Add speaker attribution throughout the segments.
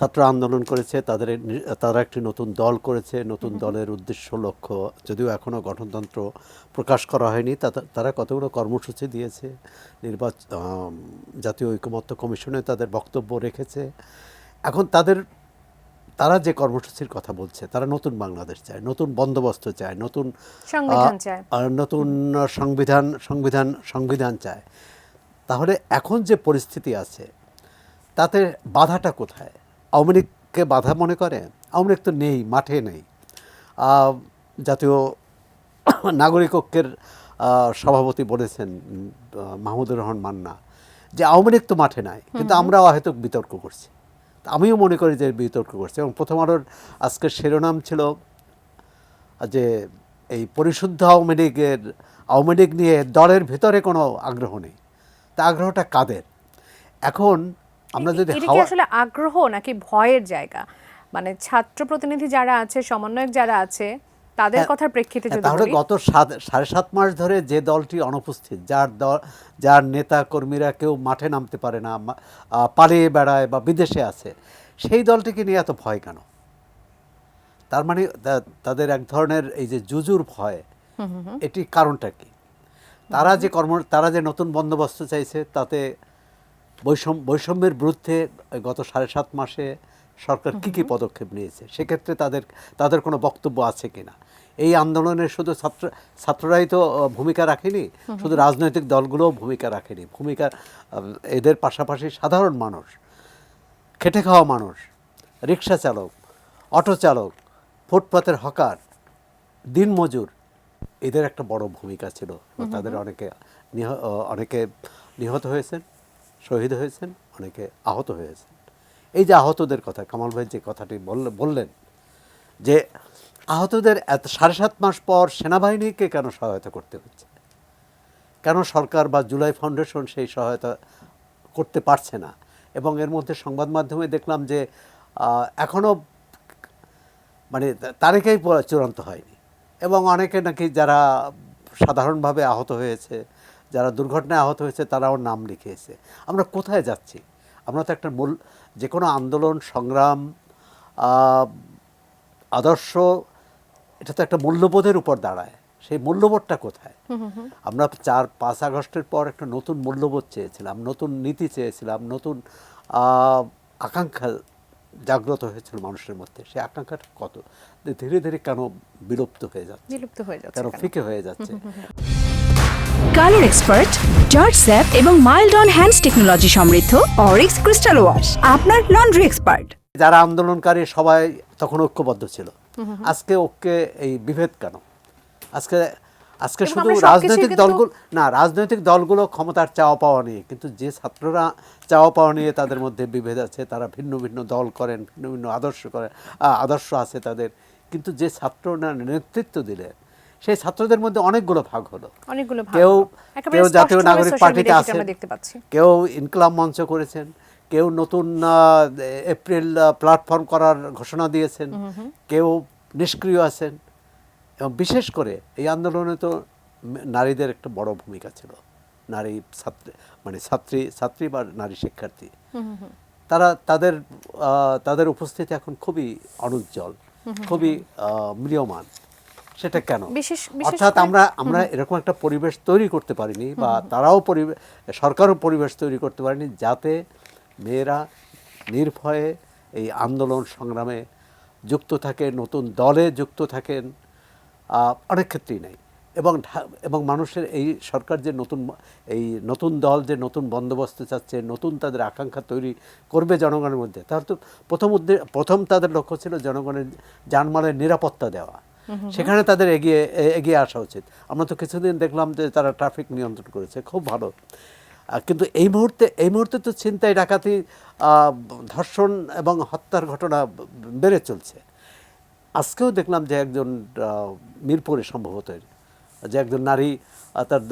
Speaker 1: ছাত্র আন্দোলন করেছে, তারা একটি নতুন দল করেছে, নতুন দলের উদ্দেশ্য লক্ষ্য যদিও এখনও গঠনতন্ত্র প্রকাশ করা হয়নি, তারা কতগুলো কর্মসূচি দিয়েছে, জাতীয় ঐকমত্য কমিশনে তাদের বক্তব্য রেখেছে। এখন তারা যে কর্মসূচির কথা বলছে, তারা নতুন বাংলাদেশ চায়, নতুন বন্দোবস্ত চায়, নতুন সংবিধান চায়। তাহলে এখন যে পরিস্থিতি আছে তাতে বাধাটা কোথায়? আওয়ামী লীগকে বাধা মনে করে? আওয়ামী লীগ তো নেই, মাঠে নেই। জাতীয় নাগরিক ঐক্যের সভাপতি বলেছেন মাহমুদুর রহমান মান্না যে আওয়ামী লীগ তো মাঠে নাই, কিন্তু আমরাও হয়তো বিতর্ক করছি। আমিও মনে করি যে বিতর্ক করছি। এবং প্রথম আলোর আজকের শিরোনাম ছিল যে এই পরিশুদ্ধ আওয়ামী লীগ নিয়ে দলের ভিতরে কোনো আগ্রহ নেই। তা আগ্রহটা কাদের? এখন আমরা যদি
Speaker 2: আসলে আগ্রহ নাকি ভয়ের জায়গা, মানে ছাত্র প্রতিনিধি যারা আছে, সমন্বয়ক যারা আছে, তাদের কথার প্রেক্ষিতে যদি
Speaker 1: তাহলে গত 7.5 মাস ধরে যে দলটি অনুপস্থিত, যার নেতা কর্মীরা কেউ মাঠে নামতে পারে না, পালিয়ে বেড়ায় বা বিদেশে আছে, সেই দলটিকে নিয়ে এত ভয় কেন? তার মানে তাদের এক ধরনের এই যে জুজুর ভয়, এটি কারণটা কি? তারা যে নতুন বন্দোবস্ত চাইছে, তাতে বৈষম্যের বিরুদ্ধে গত 7.5 মাসে সরকার কী পদক্ষেপ নিয়েছে, সেক্ষেত্রে তাদের কোনো বক্তব্য আছে কিনা? এই আন্দোলনের শুধু ছাত্ররাই তো ভূমিকা রাখেনি, শুধু রাজনৈতিক দলগুলোও ভূমিকা রাখেনি। এদের পাশাপাশি সাধারণ মানুষ, খেটে খাওয়া মানুষ, রিক্সা চালক, অটো চালক, ফুটপাতের হকার, দিনমজুর, এদের একটা বড় ভূমিকা ছিল। তাদের অনেকে নিহত হয়েছেন, শহীদ হয়েছেন, অনেকে আহত হয়েছেন। এই যে আহতদের কথা, কামাল ভাই যে কথাটি বললেন যে আহতদের 7.5 মাস পর সেনাবাহিনীকে কেন সহায়তা করতে হচ্ছে? কেন সরকার বা জুলাই ফাউন্ডেশন সেই সহায়তা করতে পারছে না? এবং এর মধ্যে সংবাদ মাধ্যমে দেখলাম যে এখনও মানে তারিখেই চূড়ান্ত হয়নি, এবং অনেকে নাকি যারা সাধারণভাবে আহত হয়েছে, যারা দুর্ঘটনায় আহত হয়েছে, তারাও নাম লিখিয়েছে। আমরা কোথায় যাচ্ছি? আমরা তো একটা যে কোনো আন্দোলন, সংগ্রাম, আদর্শ, এটা তো একটা মূল্যবোধের উপর দাঁড়ায়। সেই মূল্যবোধটা কোথায়? আমরা 4-5 আগস্টের পর একটা নতুন মূল্যবোধ চেয়েছিলাম, নতুন নীতি চেয়েছিলাম, নতুন আকাঙ্ক্ষা জাগ্রত হয়েছিল মানুষের মধ্যে। সেই আকাঙ্ক্ষাটা কত ধীরে ধীরে কেন বিলুপ্ত হয়ে যাচ্ছে, কেন ফিকে হয়ে যাচ্ছে?
Speaker 3: কালার এক্সপার্ট, জর্জ স্যাপ এবং মাইল্ড অন হ্যান্ডস টেকনোলজি সমৃদ্ধ অরিক্স ক্রিস্টাল ওয়াশ আপনার লন্ড্রি এক্সপার্ট।
Speaker 1: যারা আন্দোলনকারী সবাই তখন ঐক্যবদ্ধ ছিল, আজকে এই বিভেদ কেন? আজকে শুধু রাজনৈতিক দলগুলো ক্ষমতার চাওয়া পাওয়া নিয়ে, কিন্তু যে ছাত্ররা চাওয়া পাওয়া নিয়ে তাদের মধ্যে বিভেদ আছে, তারা ভিন্ন ভিন্ন দল করেন, ভিন্ন ভিন্ন আদর্শ আছে তাদের, কিন্তু যে ছাত্ররা নেতৃত্ব দিলেন, সেই ছাত্রদের মধ্যে অনেকগুলো ভাগ হলো। কেউ জাতীয় নাগরিক পার্টিতে আছেন, কেউ ইনকলাব মঞ্চ করেছেন, কেউ নতুন এপ্রিল প্ল্যাটফর্ম করার ঘোষণা দিয়েছেন, কেউ নিষ্ক্রিয় আছেন। এবং বিশেষ করে এই আন্দোলনে তো নারীদের একটা বড় ভূমিকা ছিল। নারী ছাত্রী বা নারী শিক্ষার্থী, তাদের উপস্থিতি এখন খুবই অনুজ্জ্বল, খুবই ম্রিয়মান। সেটা কেন? অর্থাৎ আমরা এরকম একটা পরিবেশ তৈরি করতে পারিনি, বা সরকারও পরিবেশ তৈরি করতে পারেনি যাতে মেয়েরা নির্ভয়ে এই আন্দোলন সংগ্রামে যুক্ত থাকে, নতুন দলে যুক্ত থাকেন। অনেক ক্ষেত্রেই নেই। এবং মানুষের এই সরকার যে নতুন দল যে নতুন বন্দোবস্ত চাচ্ছে, নতুন তাদের আকাঙ্ক্ষা তৈরি করবে জনগণের মধ্যে, তার তো প্রথম তাদের লক্ষ্য ছিল জনগণের জানমালের নিরাপত্তা দেওয়া। সেখানে তাদের এগিয়ে আসা উচিত। আমরা তো কিছুদিন দেখলাম যে তারা ট্রাফিক নিয়ন্ত্রণ করেছে, খুব ভালো। কিন্তু এই মুহূর্তে তো ছিনতাই, ডাকাতি, ধর্ষণ এবং হত্যার ঘটনা বেড়ে চলছে। আজকেও দেখলাম যে একজন মিরপুরে সম্ভবত যে একজন নারী তার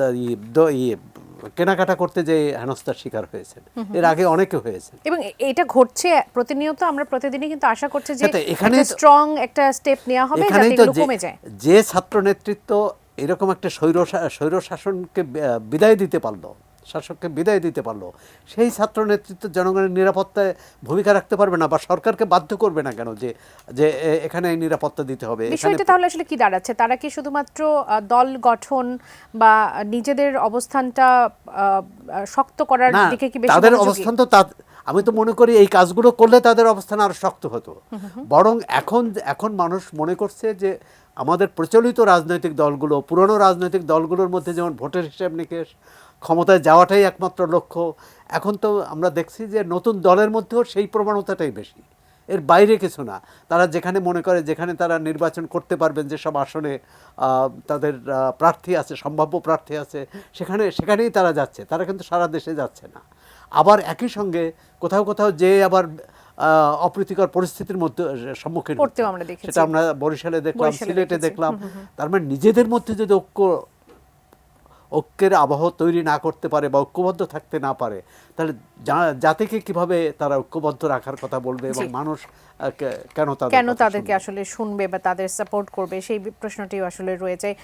Speaker 1: কেনাকাটা করতে যে হেনস্থার শিকার হয়েছেন, এর আগে অনেকে হয়েছে,
Speaker 2: এবং এটা ঘটছে প্রতিনিয়ত। আমরা প্রতিদিনই কিন্তু আশা করছি যে এখানে স্ট্রং একটা স্টেপ নেওয়া হবে যাতে এগুলো কমে যায়।
Speaker 1: যে ছাত্র নেতৃত্ব এরকম একটা স্বৈর শাসনকে বিদায় দিতে পারলো, শাসককে বিদায় দিতে পারলো, সেই ছাত্র নেতৃত্ব জনগণের নিরাপত্তায় ভূমিকা রাখতে পারবে না বা সরকারকে বাধ্য করবে না কেন যে যে এখানে এই নিরাপত্তা দিতে হবে?
Speaker 2: বিষয়টা তাহলে আসলে কি দাঁড়াচ্ছে, তারা কি শুধুমাত্র দল গঠন বা নিজেদের অবস্থানটা শক্ত করার
Speaker 1: না,
Speaker 2: দিকে কি বেশি
Speaker 1: তাদের
Speaker 2: মনোযোগী?
Speaker 1: অবস্থান তো আমি তো মনে করি এই কাজগুলো করলে তাদের অবস্থান আরো শক্ত হতো। বরং এখন মানুষ মনে করছে যে আমাদের প্রচলিত রাজনৈতিক দলগুলো, পুরনো রাজনৈতিক দলগুলোর মধ্যে যেমন ভোটের হিসাব নিকেশ, ক্ষমতায় যাওয়াটাই একমাত্র লক্ষ্য, এখন তো আমরা দেখছি যে নতুন দলের মধ্যেও সেই প্রবণতাটাই বেশি, এর বাইরে কিছু না। তারা যেখানে মনে করে, যেখানে তারা নির্বাচন করতে পারবেন, যেসব আসনে তাদের প্রার্থী আছে, সম্ভাব্য প্রার্থী আছে, সেখানেই তারা যাচ্ছে। তারা কিন্তু সারা দেশে যাচ্ছে না। আবার একই সঙ্গে কোথাও কোথাও যে আবার অপ্রীতিকর পরিস্থিতির মধ্যে সম্মুখীন
Speaker 2: পড়তেও
Speaker 1: হচ্ছে।
Speaker 2: আমরা দেখেছি।
Speaker 1: সেটা আমরা বরিশালে দেখলাম,
Speaker 2: বরিশালে
Speaker 1: সিলেটে
Speaker 2: দেখেছি।
Speaker 1: দেখলাম। তার মানে নিজেদের মধ্যে যদি ঐক্যের আবহ তৈরি না করতে পারে বা ঐক্যবদ্ধ থাকতে না পারে, তাহলে জাতিকে কিভাবে তারা ঐক্যবদ্ধ রাখার কথা বলবে এবং
Speaker 2: জি।
Speaker 1: মানুষ কেন
Speaker 2: কেন
Speaker 1: কথা
Speaker 2: তাদেরকে
Speaker 1: শুনবে?
Speaker 2: আসলে শুনবে বা তাদের সাপোর্ট করবে, সেই প্রশ্নটিও আসলে রয়ে যায়।